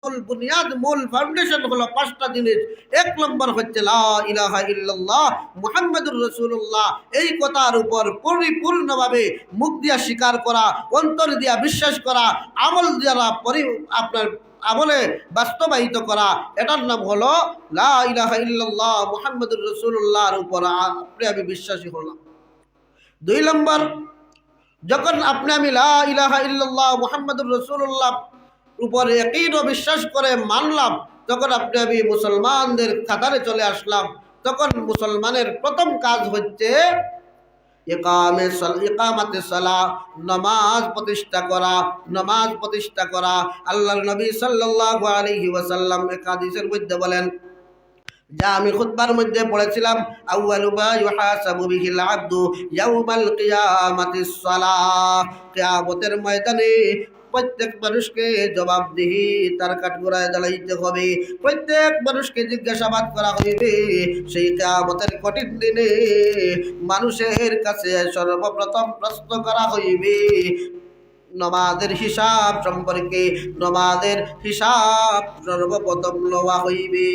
মূল বুনিয়াদ, মূল ফাউন্ডেশন হলো পাঁচটা জিনিস। এক নম্বর হচ্ছে লা ইলাহা ইল্লাল্লাহ মুহাম্মাদুর রাসূলুল্লাহ। এই কথার উপর পরিপূর্ণভাবে মুখ দিয়া স্বীকার করা, অন্তর দিয়া বিশ্বাস করা, আমল দ্বারা আপনার আমলে বাস্তবায়িত করা, এটার নাম হলো লা ইলাহা ইল্লাল্লাহ মুহাম্মাদুর রাসূলুল্লাহর উপর আপনি আমি বিশ্বাসী হলাম। দুই নম্বর, যখন আপনি আমি লা ইলাহা ইল্লাল্লাহ মুহাম্মাদুর রাসূলুল্লাহ উপরে ইয়াকিন ও বিশ্বাস করে মানলাম, তখন আপনি আমি মুসলমানদের কাতারে চলে আসলাম। তখন মুসলমানের প্রথম কাজ হচ্ছে ইকামাতে সালাহ, নামাজ প্রতিষ্ঠা করা। নামাজ প্রতিষ্ঠা করা আল্লাহর নবী সাল্লাল্লাহু আলাইহি ওয়াসাল্লাম এক হাদিসের মধ্যে বলেন, যা আমি খুতবার মধ্যে পড়েছিলাম, আউয়ালু মা ইউহাসাবু বিহিল আবদু ইয়াউমাল কিয়ামাতিস সালাহ। কিয়ামতের ময়দানে প্রত্যেক মানুষকে জবাবদিহি তার কাঠগড়ায় দাঁড়াইতে হবে। প্রত্যেক মানুষকে জিজ্ঞাসাবাদ করা হইবে। সেই কিয়ামতের কঠিন দিনে মানুষের কাছে সর্বপ্রথম প্রশ্ন করা হইবে নমাজের হিসাব সম্পর্কে। নমাজের হিসাব সর্বপ্রথম লওয়া হইবে।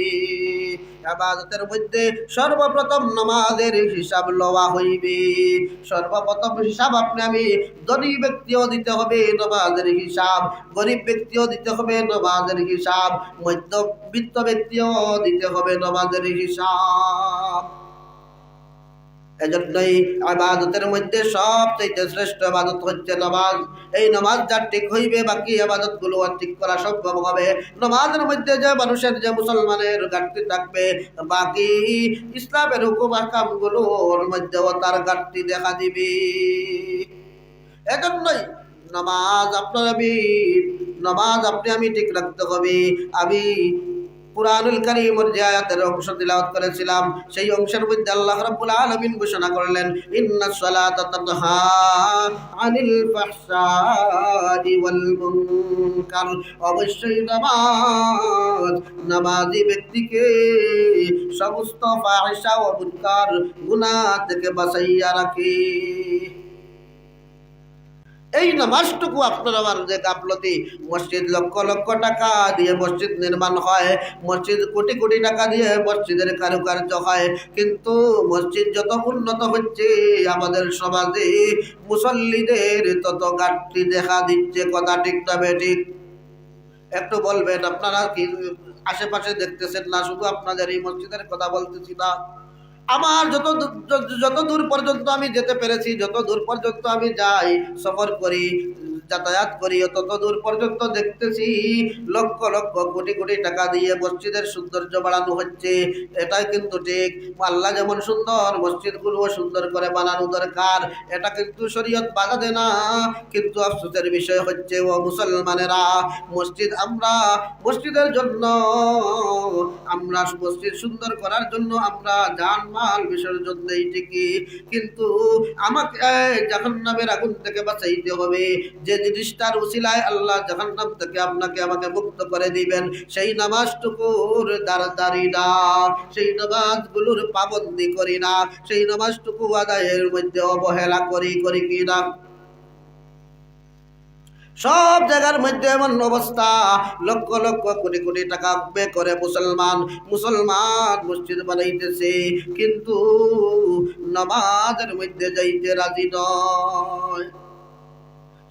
ইবাদতের মধ্যে সর্বপ্রথম নমাজের হিসাব লওয়া হইবে। সর্বপ্রথম হিসাব আপনি আমি ধনী ব্যক্তিও দিতে হবে নমাজের হিসাব, গরিব ব্যক্তিও দিতে হবে নমাজের হিসাব, মধ্যবিত্ত ব্যক্তিও দিতে হবে নমাজের হিসাব। এজন্যই ইবাদতের মধ্যে সবচেয়ে শ্রেষ্ঠ ইবাদত হচ্ছে নামাজ। এই নামাজ যার ঠিক হইবে, বাকি ইবাদতগুলো ঠিক করা সম্ভব হবে। নামাজের মধ্যে যে মানুষের, যে মুসলমানের ঘাটতি থাকবে, বাকি ইসলামের হুকুম আহকামগুলোর মধ্যেও তার ঘাটতি দেখা দিবে। এজন্যই নামাজ নামাজ আপনি আমি ঠিক রাখতে হবে। আমি কুরআনুল কারীমের যে আয়াতের অংশ তিলাওয়াত করেছিলাম, সেই অংশের মধ্যে আল্লাহ রাব্বুল আলামিন ঘোষণা করলেন, ইন্নাস সালাতা তানহা আনিল ফাহশাই ওয়াল মুনকার। অবশ্যই নামাজি ব্যক্তিকে সমস্ত ফাহিশা ও মুনকার, গুনাহ থেকে বাঁচাইয়া রাখে। এই নামাজটুকু আপনার আমার যে গাফলতি, মসজিদ লক্ষ লক্ষ টাকা দিয়ে মসজিদ নির্মাণ হয়, মসজিদ কোটি কোটি টাকা দিয়ে মসজিদের কারুকার্য হয়, কিন্তু মসজিদ যত উন্নত হচ্ছে আমাদের সমাজে মুসল্লিদের তত ঘাটতি দেখা দিচ্ছে। কথা ঠিক না বেঠিক? একটু বলবেন, আপনারা কি আশেপাশে দেখতেছেন না? শুধু আপনাদের এই মসজিদের কথা বলতেছি না, আমার যত দূর পর্যন্ত আমি যেতে পেরেছি, যত দূর পর্যন্ত আমি যাই, সফর করি, যাতায়াত করি, তত দূর পর্যন্ত দেখতেছি লক্ষ লক্ষ কোটি কোটি টাকা দিয়ে মসজিদের সৌন্দর্য বাড়ানো হচ্ছে। এটাই কিন্তু ঠিক। আল্লাহ যেমন সুন্দর, মসজিদগুলোও সুন্দর করে বানানো দরকার। এটা কিন্তু শরীয়ত বাধা দেয় না। কিন্তু আফসোসের বিষয় হচ্ছে, ও মুসলমানেরা, মসজিদের জন্য, আমরা মসজিদ সুন্দর করার জন্য আমরা জানমাল বিসর্জন দেই ঠিকই, কিন্তু আমাকে জাহান্নামের আগুন থেকে বাঁচাইতে হবে। যে জিনিসটার উসিলায় আল্লাহ জাহান্নাম থেকে আপনাকে আমাকে মুক্ত করে দিবেন, সেই নামাজটুকুর দাঁড়াদারি না, সেই নামাজগুলোর পাবন্দি করি না, সেই নামাজটুকু আদায়ের মধ্যে অবহেলা করি কি না? সব জায়গার মধ্যে এমন অবস্থা, লক্ষ লক্ষ কোটি কোটি টাকা ব্যয় করে মুসলমান মসজিদ বানাইতেছে, কিন্তু নামাজের মধ্যে যাইতে রাজি নয়।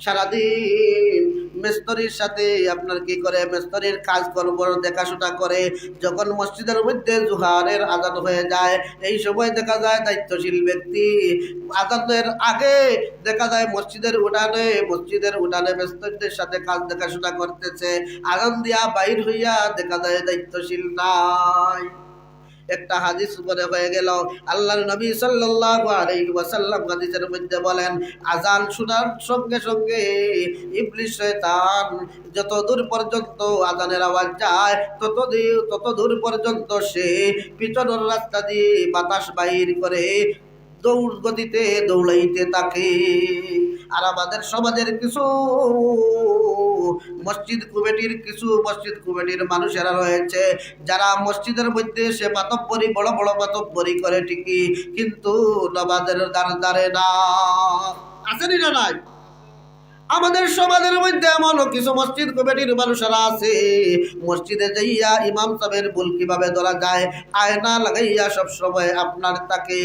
সারাদিন মেস্তরির সাথে আপনার কি করে, মেস্তরির কাজ কর্ম দেখাশোনা করে। যখন মসজিদের মধ্যে জোহরের আজান হয়ে যায়, এই সময় দেখা যায় দায়িত্বশীল ব্যক্তি আজানের আগে দেখা যায় মসজিদের উঠানে মেস্তরিদের সাথে কাজ দেখাশোনা করতেছে। আজান দিয়া বাইর হইয়া দেখা যায় দায়িত্বশীল নাই। একটা হাদিস মনে হয়ে গেল, আল্লাহর নবী সাল্লাল্লাহু আলাইহি ওয়াসাল্লাম হাদিসের মধ্যে বলেন, আযান শোনার সঙ্গে সঙ্গে ইবলিস শয়তান যত দূর পর্যন্ত আযানের আওয়াজ যায়, তত দূর পর্যন্ত সে পিছনের রাস্তা দিয়ে বাতাস বাইর করে দৌড় গতিতে দৌড়াইতে থাকে। আর আমাদের সমাজের কিছু মসজিদ কমিটির মানুষেরা রয়েছে, যারা মসজিদের মধ্যে সে বড় বড় মাতব্বরি করে ঠিকই, কিন্তু নামাজের দ্বারে না। আসেনি না নাই? আমাদের সমাজের মধ্যে এমন কিছু মসজিদ কমিটির মানুষেরা আছে, মসজিদে যাইয়া ইমাম সাহেবের ভুল কিভাবে ধরা যায় আয়না লাগাইয়া সব সময় আপনার তাকে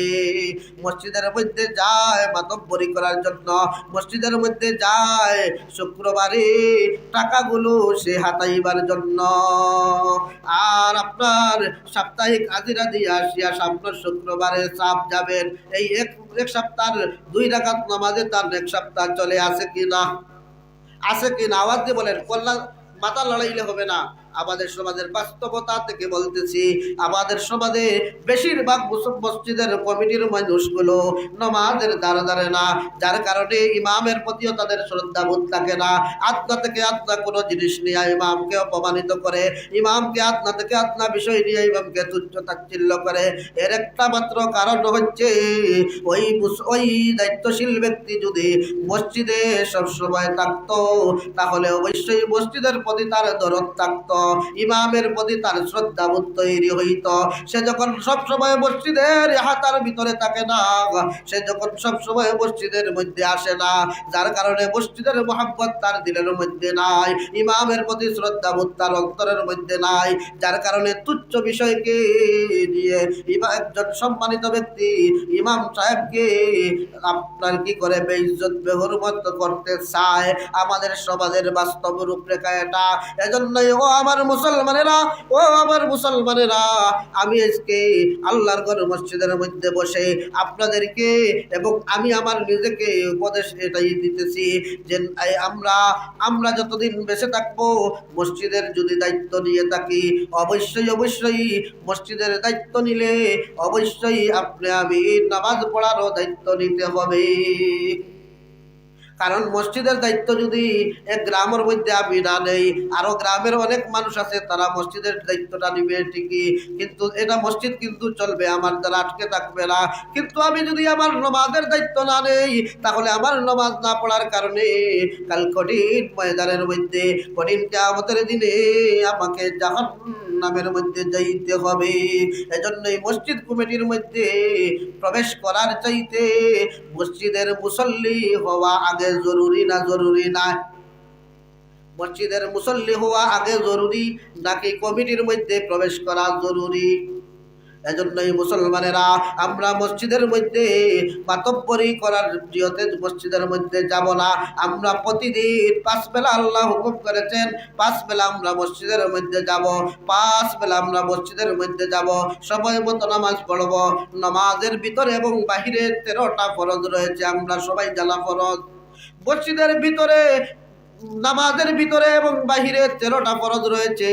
মসজিদের মধ্যে যায় মাতব্বরি করার জন্য, মসজিদের মধ্যে যায় শুক্রবারে টাকাগুলো সে হাতাইবার জন্য, আর আপনার সাপ্তাহিক হাজিরা দিয়ে আসিয়া সামনের শুক্রবারে চাপ যাবেন। এই এক সপ্তাহ 2 রাকাত নামাজে তার এক সপ্তাহ চলে আসে কিনা? আছে কিনা? আওয়াজ দিয়ে বলেন, কল্যাণ মাথা লড়াইলে হবে না। আমাদের সমাজের বাস্তবতা থেকে বলতেছি, আমাদের সমাজে বেশিরভাগ মসজিদের কমিটির মানুষগুলো নামাজের দ্বারা দাঁড়ে না, যার কারণে ইমামের প্রতিও তাদের শ্রদ্ধাবোধ থাকে না। আত্মা থেকে আত্মা কোনো জিনিস নিয়ে ইমামকে অপমানিত করে, ইমামকে আত্মা থেকে আত্মা বিষয় নিয়ে ইমামকে তুচ্ছ তাচ্ছিল্য করে। এর একটা মাত্র কারণ হচ্ছে ওই দায়িত্বশীল ব্যক্তি যদি মসজিদে সবসময় থাকতো, তাহলে অবশ্যই মসজিদের প্রতি তার দরদ থাকতো, ইমামের প্রতি তার শ্রদ্ধাবোধ তৈরি হইত। সে যখন সবসময় মসজিদের হাতার ভিতরে থাকে না, সে যখন সবসময় মসজিদের মধ্যে আসে না, যার কারণে মসজিদের মহব্বত তার দিলের মধ্যে নাই, ইমামের প্রতি শ্রদ্ধাবোধ তার অন্তরের মধ্যে নাই, যার কারণে তুচ্ছ বিষয়কে নিয়ে একজন সম্মানিত ব্যক্তি ইমাম সাহেবকে আপনার কি করে বেইজ্জত বেহুরমত করতে চায়। আমাদের সমাজের বাস্তব রূপরেখা এটা। এজন্যই ও আমার মুসলমানেরা, ও আমার মুসলমানেরা, আমি আজকে আল্লাহর ঘর মসজিদের মধ্যে বসে আপনাদেরকে এবং আমি আমার নিজেকে উপদেশ এটাই দিতেছি যে আমরা যতদিন বেঁচে থাকবো মসজিদের যদি দায়িত্ব নিয়ে থাকি, অবশ্যই মসজিদের দায়িত্ব নিলে অবশ্যই আমি নামাজ পড়ারও দায়িত্ব নিতে হবে। কারণ মসজিদের দায়িত্ব যদি এক গ্রামের মধ্যে আমি না নেই, আরো গ্রামের অনেক মানুষ আছে তারা মসজিদের দায়িত্বটা নিবে ঠিকই, কিন্তু এটা মসজিদ কিন্তু চলবে, আমার দ্বারা আটকে থাকবে না। কিন্তু আমি যদি আমার নামাজের দায়িত্ব না নেই, তাহলে আমার নামাজ না পড়ার কারণে কাল কঠিন ময়দানের মধ্যে, কঠিন কিয়ামতের দিনে আমাকে জাহান্নামের মধ্যে যাইতে হবে। এজন্য এই মসজিদ কমিটির মধ্যে প্রবেশ করার চাইতে মসজিদের মুসল্লি হওয়া আগে জরুরি না জরুরি না? মসজিদের মুসল্লি হওয়া আগে জরুরি নাকি কমিটির মধ্যে প্রবেশ করা জরুরি? এজন্যই মুসলমানেরা আমরা মসজিদের মধ্যে মাতব্বরি করার নিয়তে মসজিদের মধ্যে যাব না। আমরা প্রতিদিন 5 বেলা আল্লাহ হুকুম করেছেন, 5 বেলা আমরা মসজিদের মধ্যে যাব, 5 বেলা আমরা মসজিদের মধ্যে যাব, সময় মতো নামাজ পড়ব। নামাজের ভিতরে এবং বাহিরে 13টা ফরজ রয়েছে, আমরা সবাই জানা ফরজ। মসজিদের ভিতরে নামাজের ভিতরে এবং বাহিরে 13টা ফরজ রয়েছে,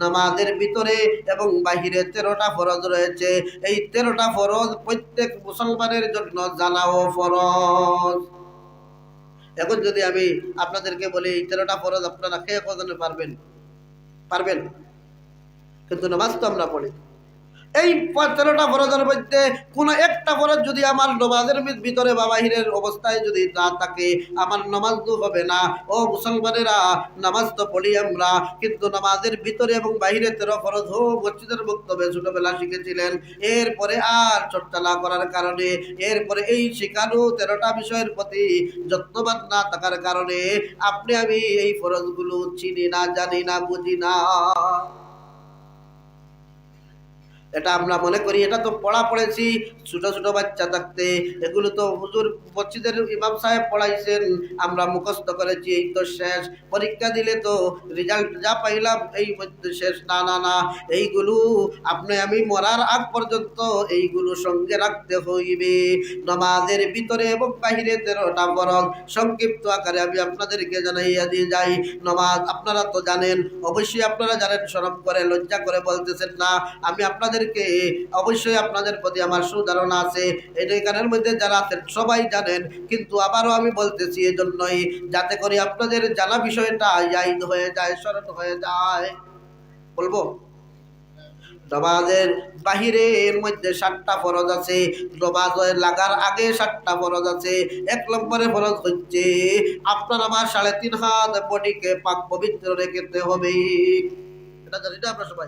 নামাজের ভিতরে এবং বাহিরে 13টা ফরজ রয়েছে। এই 13টা ফরজ প্রত্যেক মুসলমানের জন্য জানাও ফরজ। এখন যদি আমি আপনাদেরকে বলি 13টা ফরজ আপনারা কে কজনে পারবেন? কিন্তু নামাজ তো আমরা পড়ি। এই 13টা ফরজের মধ্যে কোনো একটা ফরজ যদি আমার নামাজের ভিতরে বা বাহিরের অবস্থায় যদি না থাকে, আমার নামাজ তো হবে না। ও মুসলমানেরা, নামাজ তো পড়ি আমরা, কিন্তু নামাজের ভিতরে এবং বাহিরে 13 ফরজ মসজিদের বক্তব্যে ছোটবেলা শিখেছিলেন, এরপরে আর চর্চা না করার কারণে, এরপরে এই শিখানো 13টা বিষয়ের প্রতি যত্নবান না থাকার কারণে আপনি আমি এই ফরজগুলো চিনি না, জানি না, বুঝি না। এটা আমরা মনে করি এটা তো পড়েছি ছোট ছোট বাচ্চা থাকতে, এগুলো তো হুজুর মসজিদের ইমাম সাহেব পড়াইছেন, আমরা মুখস্থ করেছি, এই তো শেষ, পরীক্ষা দিলে তো রেজাল্ট যা পাইলাম এই মধ্যে শেষ। না না না, এইগুলো আপনি আমি মরার আগ পর্যন্ত এইগুলো সঙ্গে রাখতে হইবে। নামাজের ভিতরে এবং বাহিরে 13টা ফরজ সংক্ষিপ্ত আকারে আমি আপনাদেরকে জানাইয়া দিয়ে যাই। নামাজ আপনারা তো জানেন, অবশ্যই আপনারা জানেন, শরম করে লজ্জা করে বলতেছেন না। আমি আপনাদেরকে অবশ্যই আপনাদের প্রতি আমার সুধারণা আছে, এখানের মধ্যে যারা আছেন সবাই জানেন, কিন্তু আবারও আমি বলতেছি এজন্যই যাতে করে আপনাদের জানা বিষয়টা ইয়াদ হয়ে যায়, স্মরণ হয়ে যায়। বলবো নামাজের বাহিরে এর মধ্যে 7টা ফরজ আছে, নামাজে লাগার আগে 7টা ফরজ আছে। 1 নম্বরে ফরজ হচ্ছে আপনার আমার 3.5 হাত বডিকে পাক পবিত্র রেখে হবে। এটা জানি না, আমরা সবাই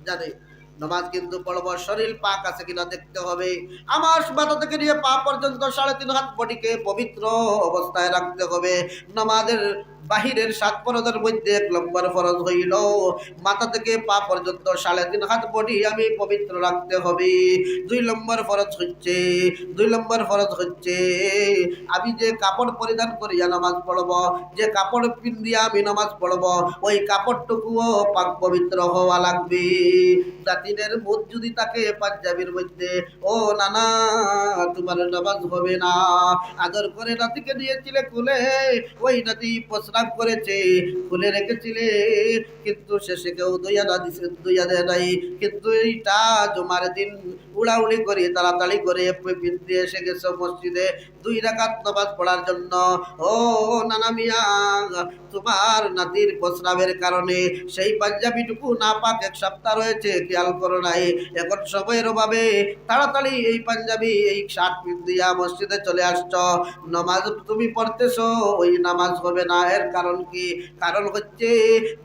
জানি। নামাজ কিন্তু পড়বো, শরীর পাক আছে কিনা দেখতে হবে। আমার মাথা থেকে নিয়ে পা পর্যন্ত 3.5 হাত বডিকে পবিত্র অবস্থায় রাখতে হবে। নামাজের বাহিরের 7 ফরজের মধ্যে 1 নম্বর ফরজ হইল মাথা থেকে পা পর্যন্ত 3.5 হাত বডি আমি পবিত্র রাখতে হবে। 2 নম্বর ফরজ হচ্ছে আমি যে কাপড় পরিধান করিয়া নামাজ পড়ব, যে কাপড় পিন্দিয়া আমি নামাজ পড়ব, ওই কাপড়টুকুও পাক পবিত্র হওয়া লাগবে। জাতিনের মুখ যদি থাকে পাঞ্জাবির মধ্যে, ও নানা তোমার নামাজ হবে না। আদর করে নাতিকে দিয়েছিলে খুলে, ওই নাতি প্রস্রাব করেছে, খুলে রেখেছিলে, কিন্তু শেষে কেউ দুইয়া দেয় নাই। কিন্তু এইটা জুমার দিন উড়াউড়ি করে তাড়াতাড়ি করে পিন্দি এসে গেছে মসজিদে 2 রাকাত নামাজ পড়ার জন্য। ও নানা মিয়া, তোমার নাতির প্রস্রাবের কারণে সেই পাঞ্জাবিটুকু না পাক 1 সপ্তাহ রয়েছে, খেয়াল করো নাই। এখন সময়ের অভাবে তাড়াতাড়ি এই পাঞ্জাবি এই শার্ট পিন্দিয়া মসজিদে চলে আসছ, নামাজ তুমি পড়তেছো, ওই নামাজ হবে না। এর কারণ কি? কারণ হচ্ছে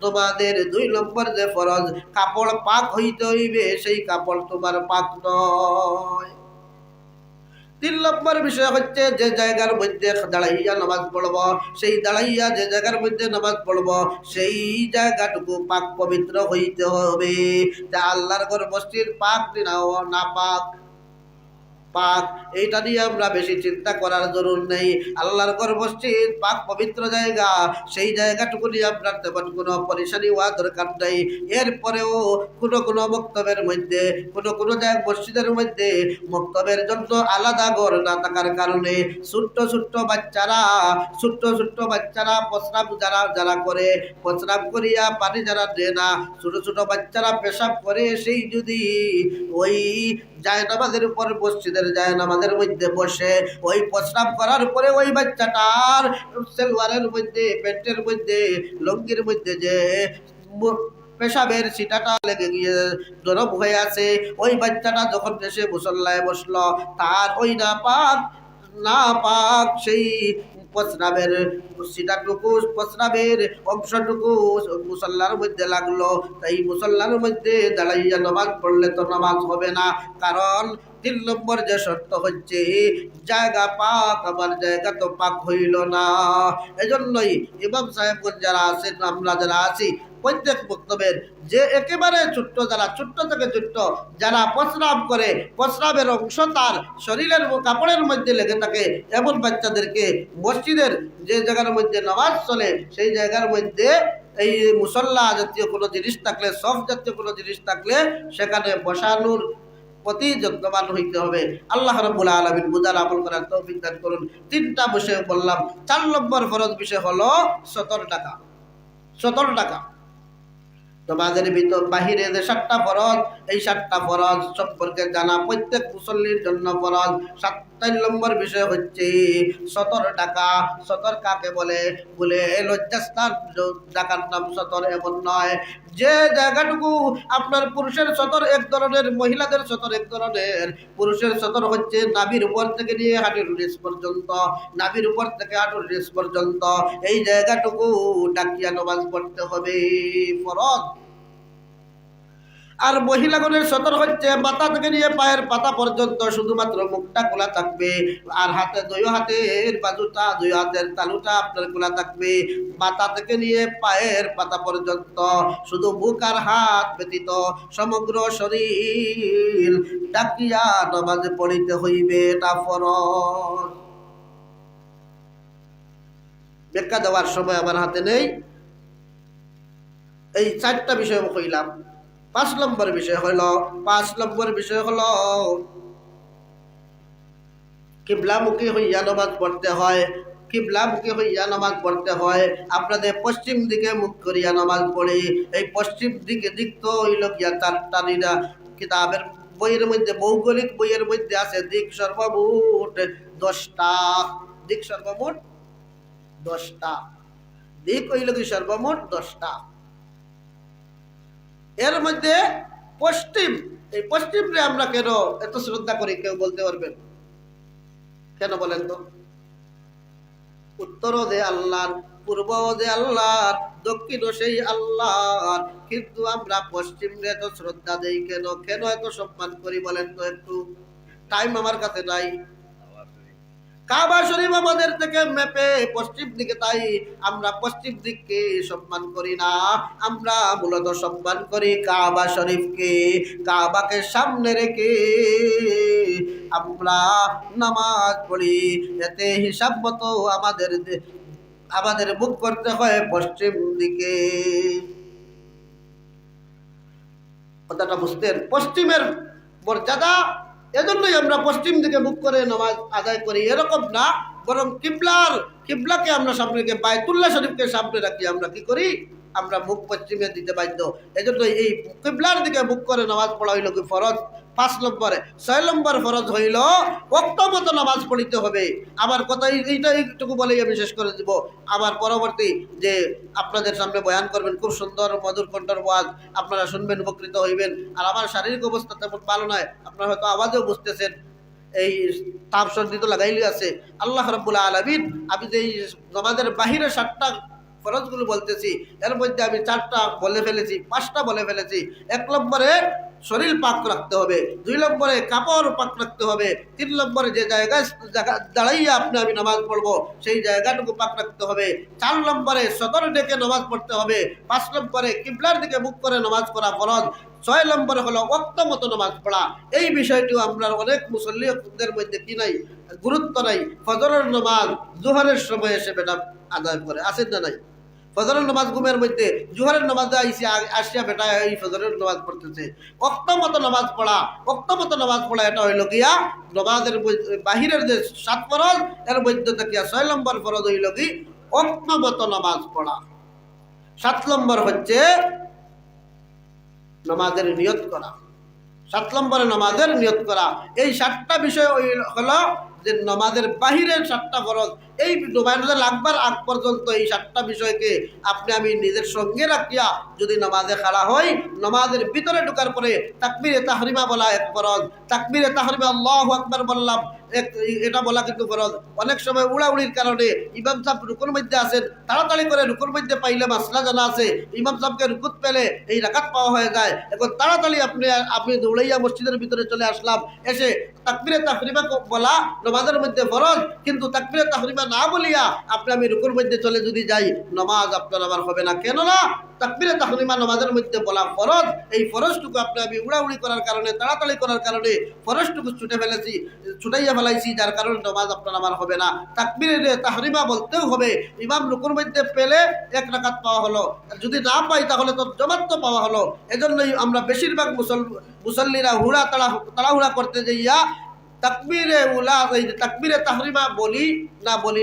তোমাদের 2 নম্বর যে ফরজ কাপড় পাক হইতে হইবে, সেই কাপড় তোমার পাক নয়। 3 নম্বর বিষয় হচ্ছে যে জায়গার মধ্যে দাঁড়াইয়া নামাজ পড়ব, সেই দাঁড়াইয়া যে জায়গার মধ্যে নামাজ পড়ব সেই জায়গাটুকু পাক পবিত্র হইতে হবে। তা আল্লাহর ঘর মসজিদ পাক না পাক? পাক। এইটা নিয়ে আমরা বেশি চিন্তা করার জরুর নেই। আল্লাহর ঘর মসজিদ পাক পবিত্র জায়গা, সেই জায়গাটুকু নিয়ে আপনার তেমন কোনো পরেশানি হওয়া দরকার নেই। এরপরেও কোনো বক্তব্যের মধ্যে কোনো জায়গা মসজিদের মধ্যে বক্তব্যের জন্য আলাদা ঘর না থাকার কারণে ছোট্ট বাচ্চারা প্রস্রাব যারা করে, প্রস্রাব করিয়া পানি যারা দেয় না, ছোট বাচ্চারা পেশাব করে, সেই যদি ওই জায়নামাজের উপর মসজিদের জায়নামাজের মধ্যে বসে ওই প্রস্রাব করার পরে ওই বাচ্চাটার সেলওয়ারের মধ্যে, প্যান্টের মধ্যে, লুঙ্গির মধ্যে যে পেশাবের ছিটাটা লেগে গিয়ে নরম হয়ে আছে, ওই বাচ্চাটা যখন এসে মুসল্লায় বসলো, তার ওই না পাক সেই প্রস্রাবের অংশটুকু মুসল্লার মধ্যে লাগলো। তাই মুসল্লার মধ্যে দাঁড়াইয়া নামাজ পড়লে তো নামাজ হবে না। কারণ 3 নম্বর যে শর্ত হচ্ছে জায়গা পাক, আমার জায়গা তো পাক হইল না। এজন্যই ইমাম সাহেবগঞ্জ যারা আছেন, আমরা যারা আছি, প্রত্যেক বক্তব্যের যে একেবারে ছোট্ট থেকে ছোট্ট যারা প্রস্রাব করে, প্রস্রাবের অংশ তার শরীরের কাপড়ের মধ্যে লেগে থাকে, এমন বাচ্চাদেরকে মসজিদের যে জায়গার মধ্যে নামাজ চলে সেই জায়গার মধ্যে এই মুসল্লা জাতীয় কোনো জিনিস থাকলে, সফ জাতীয় কোনো জিনিস থাকলে সেখানে বসানোর প্রতি যত্নবান হইতে হবে। আল্লাহ রাব্বুল আলামিন বুঝার আমল করার তৌফিক দান করুন। 3টা বিষয় বললাম। 4 নম্বর ফরজ বিষয় হলো 17 টাকা। তোমাদের ভিতর বাহিরে যে 7টা ফরজ, এই 7টা ফরজ সম্পর্কে জানা প্রত্যেক মুসল্লির জন্য ফরজ। 7 নম্বর বিষয় হচ্ছে 17 টাকা। 17 কাকে বলে? লজ্জাস্থান টাকার নাম 17 এমন নয়। যে জায়গাটুকু আপনার পুরুষের 17 এক ধরনের, মহিলাদের 17 এক ধরনের। পুরুষের 17 হচ্ছে নাভির উপর থেকে নিয়ে হাঁটুর নিচ পর্যন্ত, নাভির উপর থেকে হাঁটুর নিচ পর্যন্ত এই জায়গাটুকু ডাকিয়া নামাজ পড়তে হবে, ফরজ। আর মহিলাগণের 17 হচ্ছে মাথা থেকে নিয়ে পায়ের পাতা পর্যন্ত, শুধুমাত্র মুখটা খোলা থাকবে, আর দুই হাতের বাজুটা, 2 হাতের তালুটা আপনার খোলা থাকবে। মাথা থেকে নিয়ে পায়ের পাতা পর্যন্ত শুধু মুখ আর হাত ব্যতীত সমগ্র শরীর ডাকিয়া নামাজ পড়িতে হইবে, এটা ফরজ। ব্যাখ্যা দেওয়ার সময় আমার হাতে নেই। এই 4টা বিষয় কইলাম। 5 নম্বর বিষয় হলো কিবলামুখী হইয়া নামাজ পড়তে হয়। আপনাদের পশ্চিম দিকে মুখ করিয়া নামাজ পড়ে। এই পশ্চিম দিক তো হইল গিয়া 4টা কিতাবের বইয়ের মধ্যে, ভৌগোলিক বইয়ের মধ্যে আছে দিক সর্বমোট 10টা। দিক সর্বমোট 10টা। দিক হইল কি সর্বমোট 10টা। এর মধ্যে পশ্চিম, এই পশ্চিমে আমরা কেন এত শ্রদ্ধা করি, কেউ বলতে পারবেন? কেন বলেন তো? উত্তরও যে আল্লাহর পূর্ব যে আল্লাহর, দক্ষিণও সেই আল্লাহর, কিন্তু আমরা পশ্চিমে এত শ্রদ্ধা দেই কেন, কেন এত সম্মান করি বলেন তো একটু? টাইম আমার কাছে নাই। কাবা শরীফ আমাদের থেকে মেপে পশ্চিম দিকে, তাই আমরা পশ্চিম দিককে সম্মান করি না। আমরা মূলত সম্মান করি কাবা শরীফকে। কাবাকে সামনে রেখে আমরা নামাজ পড়ি, এতে হিসাব মতো আমাদের মুখ করতে হয় পশ্চিম দিকে। কথাটা বুঝতেন? পশ্চিমের মর্যাদা, এজন্যই আমরা পশ্চিম দিকে মুখ করে নামাজ আদায় করি, এরকম না। বরং কিবলাকে আমরা সামনে রেখে, বায়তুল্লাহ শরীফকে সামনে রাখি আমরা কি করি? আমরা মুখ পশ্চিমে দিতে বাধ্য। এজন্য এই কিবলার দিকে মুখ করে নামাজ পড়া হইল কি ফরজ 5 নম্বরে। 6 নম্বর ফরজ হইল ওয়াক্ত মতো নামাজ পড়িতে হবে। আমার কথা এইটা একটু বলেই আমি শেষ করে দিব। আবার পরবর্তী যে আপনাদের সামনে বয়ান করবেন, খুব সুন্দর মধুর কণ্ঠের ওয়াজ, আপনারা শুনবেন, উপকৃত হইবেন। আর আমার শারীরিক অবস্থা তেমন ভালো নয়, আপনারা হয়তো আওয়াজেও বুঝতেছেন, এই তাপ সর্দি তো লাগাইলে আছে। আল্লাহ রাব্বুল আলামিন, আমি যে নামাজের বাহিরে 7টা ফরজগুলো বলতেছি, এর মধ্যে আমি 4টা বলে ফেলেছি, 5টা বলে ফেলেছি। 1 নম্বরে শরীর পাক রাখতে হবে, 2 নম্বরে কাপড় পাক রাখতে হবে, 3 নম্বরে যে জায়গায় দাঁড়াইয়া আমি নামাজ পড়বো সেই জায়গাটুকু পাক রাখতে হবে, 4 নম্বরে সদর ডেকে নামাজ পড়তে হবে, 5 নম্বরে কিবলার দিকে মুখ করে নামাজ পড়া ফরজ, 6 নম্বরে হলো ওয়াক্ত মতো নামাজ পড়া। এই বিষয়টিও আমরা অনেক মুসল্লিদের মধ্যে কি নাই, গুরুত্ব নাই। ফজরের নামাজ জোহরের সময় এসে বেটা আদায় করে, আছেন না নাই? ফজরের নামাজ ঘুমের মধ্যে, জোহরের নামাজে আসিয়া বেটা এই ফজরের নামাজ পড়তেছে। ওয়াক্ত মতো নামাজ পড়া, ওয়াক্ত মতো নামাজ পড়া, এটা হইল গিয়া নামাজের বাহিরের যে 7 ফরজ, এর মধ্যে থেকে 6 নম্বর ফরজ হইল কি ওয়াক্ত মতো নামাজ পড়া। 7 নম্বর হচ্ছে নামাজের নিয়ত করা। 7 নম্বরে নামাজের নিয়ত করা। এই 7টা বিষয় হলো যে নামাজের বাহিরের 7টা ফরজ। এই নামাজে লাগবার আগ পর্যন্ত এই 7টা বিষয়কে আমি নিজের সঙ্গে রাখিয়া যদি নামাজে খাড়া হই, নামাজের ভিতরে ঢোকার পরে তাকবীরে তাহরিমা বলা এক ফরজ। তাকবীরে তাহরিমা আল্লাহু আকবার বললাম, এটা বলা কিন্তু ফরজ। অনেক সময় উড়াউড়ির কারণে ইমাম সাহেব রুকুর মধ্যে আছেন, তাড়াতাড়ি করে রুকুর মধ্যে পাইলে মাসলা জানা আছে, ইমাম সাহেবকে রুকুত পেলে এই রাকাত পাওয়া হয়ে যায়। এখন তাড়াতাড়ি আপনি দৌড়াইয়া মসজিদের ভিতরে চলে আসলাম, এসে তাকবীরে তাহরিমা বলা নামাজের মধ্যে ফরজ, কিন্তু তাকবীরে তাহরিমা না বলিয়া আমি রুকুর মধ্যে চলে যদি যাই, নামাজ আপনার আমার হবে না। কেন না? তাকবীরে তাহরিমা নামাজের মধ্যে বলা ফরজ। এই ফরজটুকু আমি উড়াউড়ি করার কারণে, তাড়াতাড়ি করার কারণে ফরজটুকু ছুটাইয়া ফেলাইছি, যার কারণে নামাজ আপনার আমার হবে না। তাকবীরে তাহরিমা বলতেও হবে। ইমাম রুকুর মধ্যে পেলে 1 রাকাত পাওয়া হলো, যদি না পাই তাহলে তো জামাত তো পাওয়া হলো। এজন্যই আমরা বেশিরভাগ মুসল্লিরা তাড়াহুড়া করতে যাইয়া তাকবীরে তাহরিমা বলি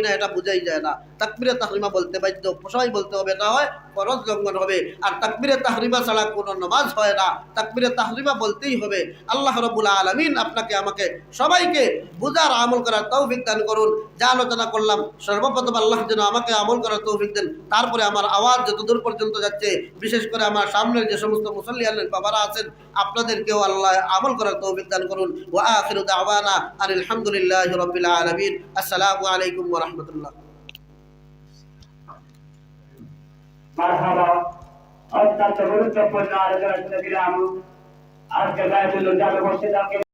না এটা বুঝাই যায় না। তাকবীরে তাহরিমা বলতে বাধ্য, সবাই বলতে হবে, না হয় ফরজ লঙ্ঘন হবে। আর তাকবীরে তাহরিমা ছাড়া কোনো নামাজ হয় না, তাকবীরে তাহরিমা বলতেই হবে। আল্লাহ রাব্বুল আলামিন আপনাকে আমাকে সবাইকে বুঝার আমল করার তৌফিক দান করুন। যা আলোচনা করলাম সর্বপ্রথম আল্লাহ যেন আমাকে আমল করার তৌফিক দেন। তারপরে আমার আওয়াজ যতদূর পর্যন্ত যাচ্ছে, বিশেষ করে আমার সামনের যে সমস্ত মুসল্লি বাবারা আছেন, আপনাদেরকেও আল্লাহ আমল করার তৌফিক দান করুন। ওয়া আখিরু দাওয়ানা আলহামদুলিল্লাহি রাব্বিল আলামিন। আসসালামু আলাইকুম ওয়া রাহমাতুল্লাহ। মারহাবা। অত্যন্ত গুরুত্বপূর্ণ আলোচনা শুনে দিলাম। আজকে গায়ে